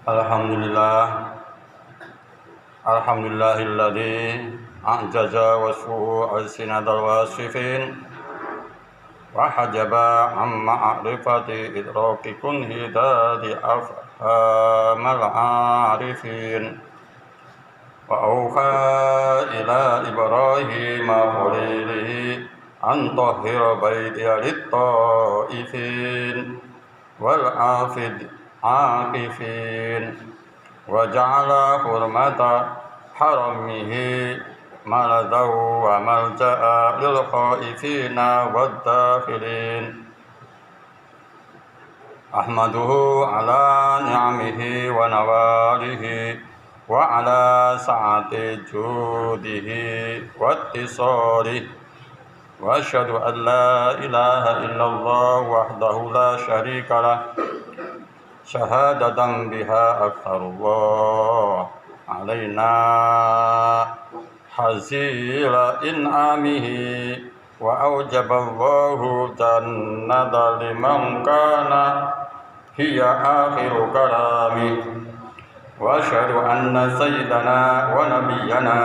Alhamdulillah, alhamdulillahilladzi a'jaza wasfuhu alsinadal wasifin wa hajaba an ma'rifati idraki kunhi dadi afhamal arifin wa awha ila ibrahima khalilihi an tahhira baitiya lit-ta'ifin wal عاكفين وجعل حرمة حرمه ملذا وملجأ للخائفين والداخلين أحمده على نعمه ونواله وعلى سعة جوده واتصاله وأشهد أن لا إله إلا الله وحده لا شريك له شهادة بها أكثر الله علينا حزيل إنعامه وأوجب الله جنة لمن كان هي آخر كلامه وأشهد أن سيدنا ونبينا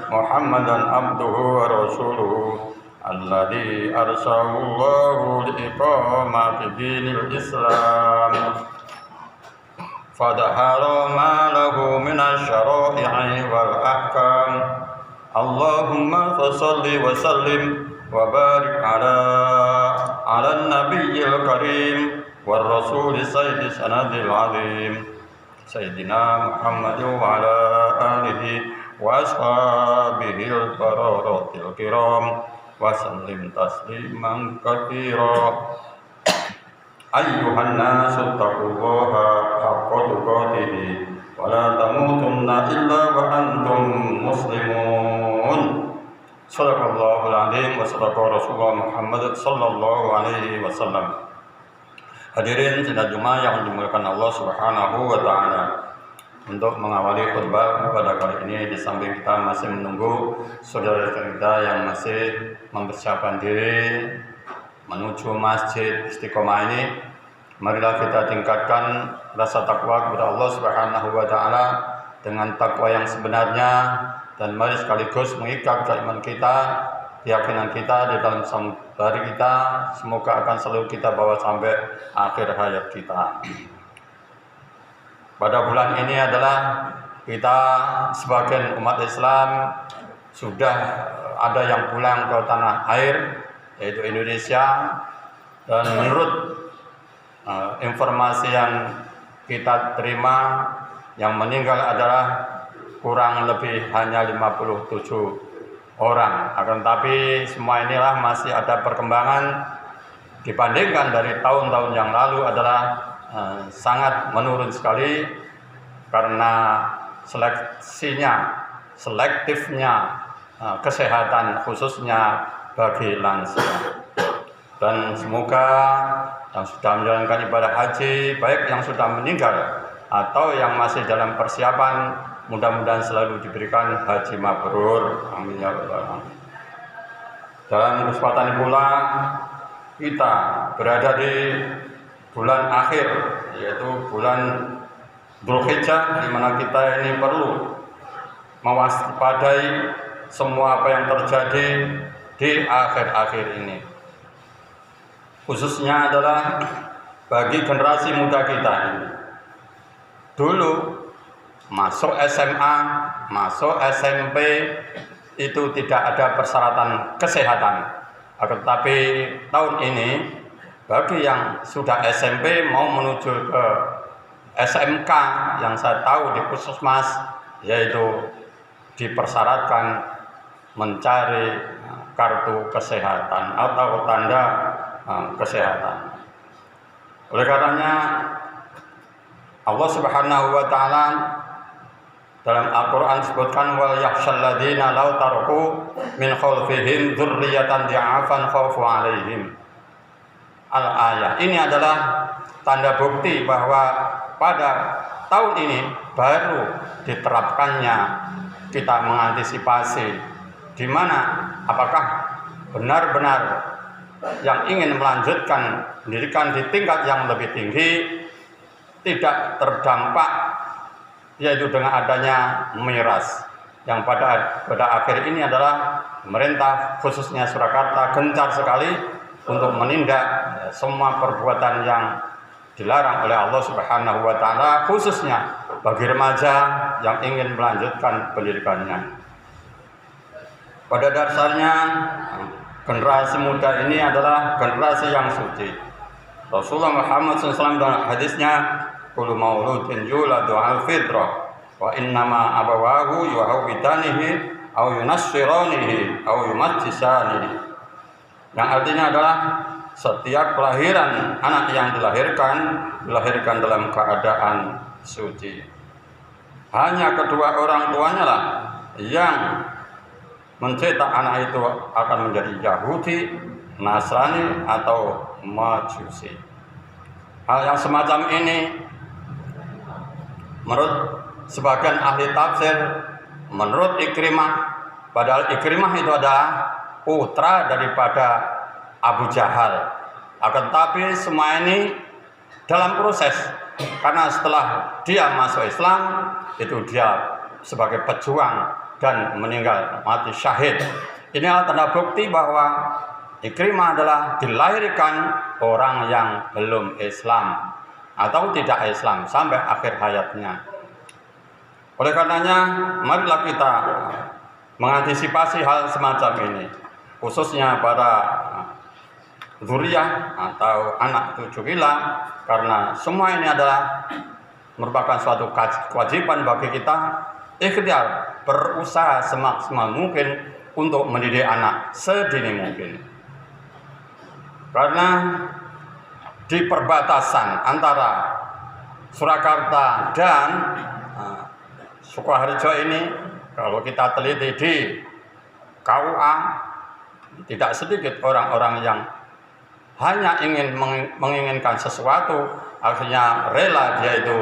محمدا عبده ورسوله الذي أرسله الله لإقامة دين الإسلام فظهر ما له من الشرائع والأحكام اللهم فصل وسلم وبارك على النبي الكريم والرسول سيد السند العظيم سيدنا محمد وعلى آله وأصحابه البررة الكرام وسلم تسليما كثيرا أيها الناس اتقوا الله حق تقاته ولا تموتن إلا وأنتم مسلمون صدق الله العظيم وصدق Rasulullah Muhammad sallallahu alaihi wasallam. Hadirin sidang Jumat yang dimuliakan Allah Subhanahu wa taala. Untuk mengawali khutbah pada kali ini, di samping kita masih menunggu saudara kita yang masih mempersiapkan diri menuju Masjid Istiqomah ini, marilah kita tingkatkan rasa takwa kepada Allah Subhanahu wa taala dengan takwa yang sebenarnya, dan mari sekaligus mengikat keimanan kita, keyakinan kita di dalam sembari kita, semoga akan selalu kita bawa sampai akhir hayat kita. Pada bulan ini adalah kita sebagian umat Islam sudah ada yang pulang ke tanah air, yaitu Indonesia, dan menurut informasi yang kita terima, yang meninggal adalah kurang lebih hanya 57 orang. Akan tetapi semua inilah masih ada perkembangan dibandingkan dari tahun-tahun yang lalu adalah sangat menurun sekali, karena selektifnya kesehatan khususnya bagi lansia. Dan semoga yang sudah menjalankan ibadah haji, baik yang sudah meninggal atau yang masih dalam persiapan, mudah-mudahan selalu diberikan haji mabrur. Amin ya rabbal alamin. Dalam kesempatan pula kita berada di bulan akhir, yaitu bulan Dzulhijjah, di mana kita ini perlu mewaspadai semua apa yang terjadi di akhir-akhir ini. Khususnya adalah bagi generasi muda kita ini. Dulu masuk SMA, masuk SMP itu tidak ada persyaratan kesehatan. Tetapi tahun ini bagi yang sudah SMP mau menuju ke SMK, yang saya tahu di Puskesmas, yaitu dipersyaratkan mencari kartu kesehatan atau tanda kesehatan. Oleh karenanya Allah Subhanahu wa taala dalam Al-Qur'an sebutkan, wal yakhshal ladzina law taraku min khalfihim dzurriyyatan dha'afan khaufu 'alaihim. Al-ayah ini adalah tanda bukti bahwa pada tahun ini baru diterapkannya kita mengantisipasi, di mana apakah benar-benar yang ingin melanjutkan pendidikan di tingkat yang lebih tinggi tidak terdampak yaitu dengan adanya miras, yang pada akhir ini adalah pemerintah khususnya Surakarta gencar sekali untuk menindak semua perbuatan yang dilarang oleh Allah Subhanahu wa taala, khususnya bagi remaja yang ingin melanjutkan pendidikannya. Pada dasarnya generasi muda ini adalah generasi yang suci. Rasulullah Muhammad SAW dalam hadisnya, kullu mauludin yuladu al fitrah wa innama abawahu yuhawwidanihi aw yunassiranihi aw yumajjisanihi. Yang artinya adalah setiap kelahiran anak yang dilahirkan dalam keadaan suci. Hanya kedua orang tuanya lah yang mencetak anak itu akan menjadi Yahudi, Nasrani atau Majusi. Hal yang semacam ini menurut sebagian ahli tafsir, menurut Ikrimah, padahal Ikrimah itu adalah putra daripada Abu Jahal. Akan tetapi semua ini dalam proses, karena setelah dia masuk Islam itu dia sebagai pejuang dan meninggal mati syahid. Ini adalah tanda bukti bahwa Ikrimah adalah dilahirkan orang yang belum Islam atau tidak Islam sampai akhir hayatnya. Oleh karenanya, marilah kita mengantisipasi hal semacam ini, khususnya para dzurriyyah atau anak cucu kita, karena semua ini adalah merupakan suatu kewajiban bagi kita ikhtiar berusaha semaksimal mungkin untuk mendidik anak sedini mungkin. Karena di perbatasan antara Surakarta dan Sukoharjo ini, kalau kita teliti di KUA, tidak sedikit orang-orang yang hanya ingin menginginkan sesuatu, akhirnya rela dia itu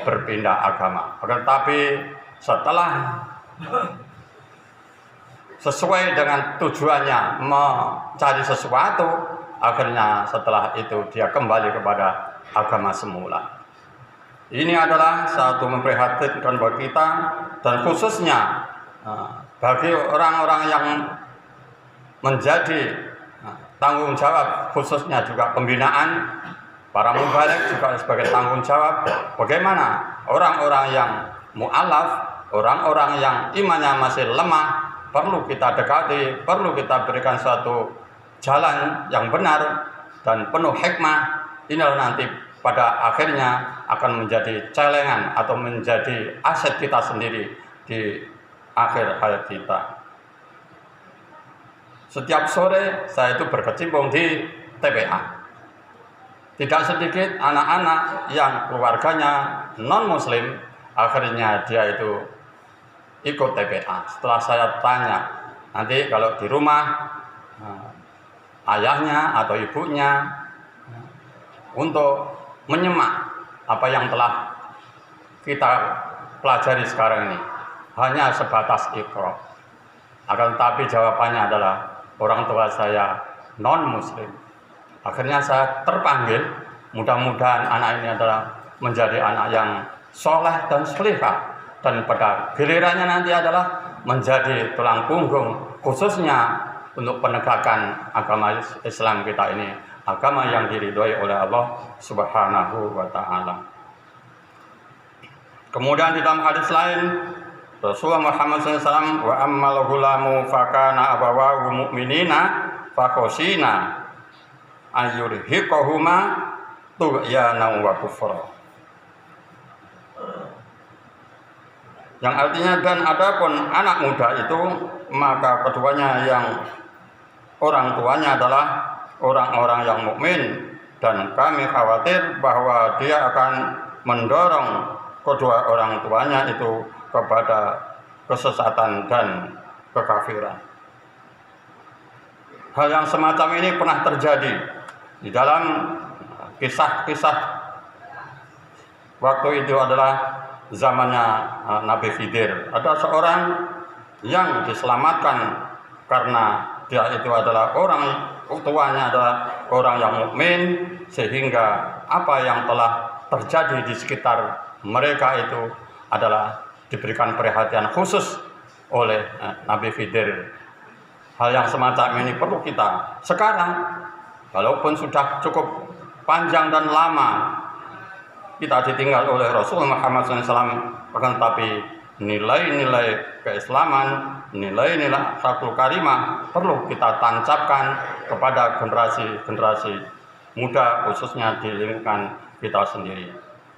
berpindah agama. Tetapi setelah sesuai dengan tujuannya mencari sesuatu, akhirnya setelah itu dia kembali kepada agama semula. Ini adalah satu memprihatinkan bagi kita, dan khususnya bagi orang-orang yang menjadi tanggung jawab, khususnya juga pembinaan para mubalik juga sebagai tanggung jawab. Bagaimana orang-orang yang mu'alaf, orang-orang yang imannya masih lemah, perlu kita dekati, perlu kita berikan suatu jalan yang benar dan penuh hikmah. Inilah nanti pada akhirnya akan menjadi celengan atau menjadi aset kita sendiri di akhir hayat kita. Setiap sore saya itu berkecimpung di TPA. Tidak sedikit anak-anak yang keluarganya non-muslim, akhirnya dia itu ikut TPA. Setelah saya tanya, nanti kalau di rumah ayahnya atau ibunya untuk menyemak apa yang telah kita pelajari sekarang ini, hanya sebatas ikra. Akan tetapi jawabannya adalah orang tua saya non-muslim. Akhirnya saya terpanggil, mudah-mudahan anak ini adalah menjadi anak yang soleh dan sholihah, dan pada gilirannya nanti adalah menjadi tulang punggung khususnya untuk penegakan agama Islam kita ini, agama yang diridhoi oleh Allah Subhanahu wa taala. Kemudian di dalam hadis lain, Rasulullah Muhammad SAW, wa ammal ghulamu fakana abawahu mu'minina fakhosina ayyurhiqahuma tughyanan wa kufra. Yang artinya, dan adapun anak muda itu, maka keduanya yang orang tuanya adalah orang-orang yang mukmin, dan kami khawatir bahwa dia akan mendorong kedua orang tuanya itu kepada kesesatan dan kekafiran. Hal yang semacam ini pernah terjadi di dalam kisah-kisah waktu itu adalah zamannya Nabi Khidir. Ada seorang yang diselamatkan karena dia itu adalah orang tuanya adalah orang yang mukmin, sehingga apa yang telah terjadi di sekitar mereka itu adalah diberikan perhatian khusus oleh Nabi Khidir. Hal yang semacam ini perlu kita sekarang, walaupun sudah cukup panjang dan lama kita ditinggal oleh Rasulullah Muhammad SAW, tetapi nilai-nilai keislaman, nilai-nilai akhlakul karimah perlu kita tancapkan kepada generasi-generasi muda, khususnya di lingkungan kita sendiri.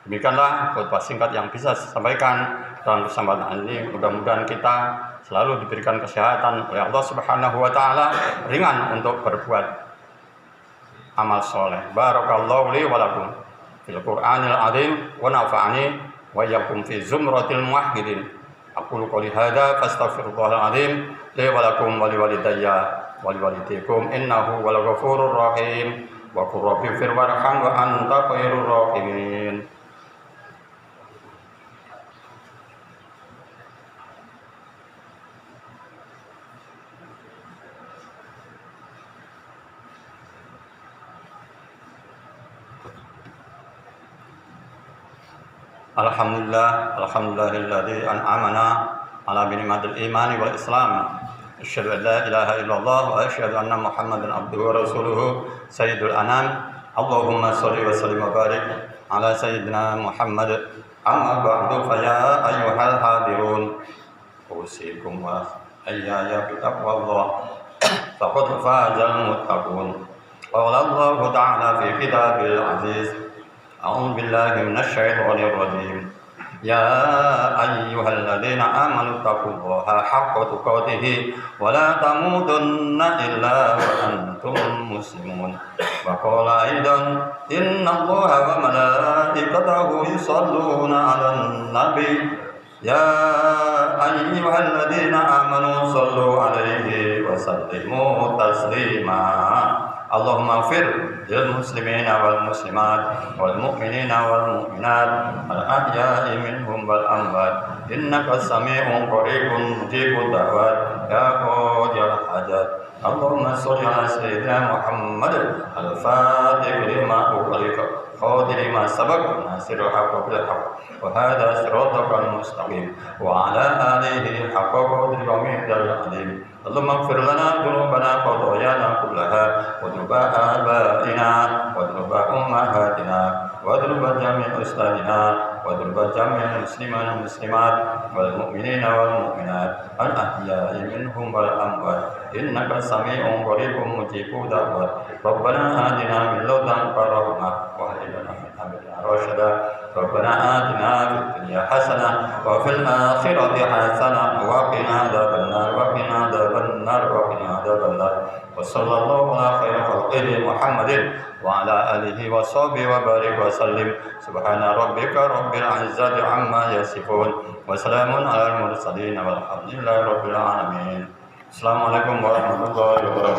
Demikianlah khutbah singkat yang bisa saya sampaikan dalam kesempatan ini. Mudah-mudahan kita selalu diberikan kesehatan oleh Allah Subhanahu wa taala, ringan untuk berbuat amal soleh. Barakallahu li wa lakum fil Qur'anil azim wa nafa'ani wa iyyakum fi zumratil muwahhidin. Aqulu qouli hadza fastaghfirullahal azim li wa lakum wa liwalidayya wa liwalidaykum innahu wal ghafurur rahim. Wa qur rabbi fir warham wa anta khairur rahimin. Alhamdulillahilladzi an'amana ala ni'matil imani wal islam. Asyhadu an la ilaha illallah wa asyhadu anna Muhammadan abduhu wa rasuluhu sayyidul anam. Allahumma shalli wa sallim wa barik ala sayyidina Muhammad. Amma ba'du fa ya ayyuhal hadirun, usikum wa ayyaya bi taqwallah faqad fazal muttaqun. Qala Allah ta'ala fi kitabil aziz. أعوذ بالله من الشيطان الرجيم. يا أيها الذين آمنوا اتقوا الله حق تقاته ولا تموتن إلا وأنتم مسلمون. وقال أيضا إن الله وملائكته يصلون على النبي يا أيها الذين آمنوا صلوا عليه وسلموا تسليما. اللهم اغفر للمسلمين والمسلمات والمؤمنين والمؤمنات الأحياء منهم والأموات إنك سميع قريب مجيب الدعوات يا قاضي الحاجات. اللهم صل على سيدنا محمد الفاتح لما أغلق خاطر ما سبق ناصر الحق بالحق وهذا صراطك المستقيم وعلى آله حق قدر ومقدار العظيم. اللهم اغفر لنا ذنوبنا خطايانا كلها وذنوب آبائنا وذنوب أمهاتنا وذنوب جميع أستاذنا وذنوب جميع المسلمين والمسلمات والمؤمنين والمؤمنات الأحياء منهم والأموات إنك سميع قريب مجيب دعوات. ربنا آتنا من لدنك رحمة وهب لنا من أمرنا رشدا. ربنا آتنا في الدنيا حسنة وفي الآخرة حسنة وقنا عذاب النار وقنا عذاب النار وقنا عذاب النار. وصلى الله على خير خلقه محمد وعلى آله وصحبه وبارك وسلم. سبحان ربك رب العزة عما يصفون وسلام على المرسلين والحمد لله رب العالمين. Assalamualaikum warahmatullahi wabarakatuh.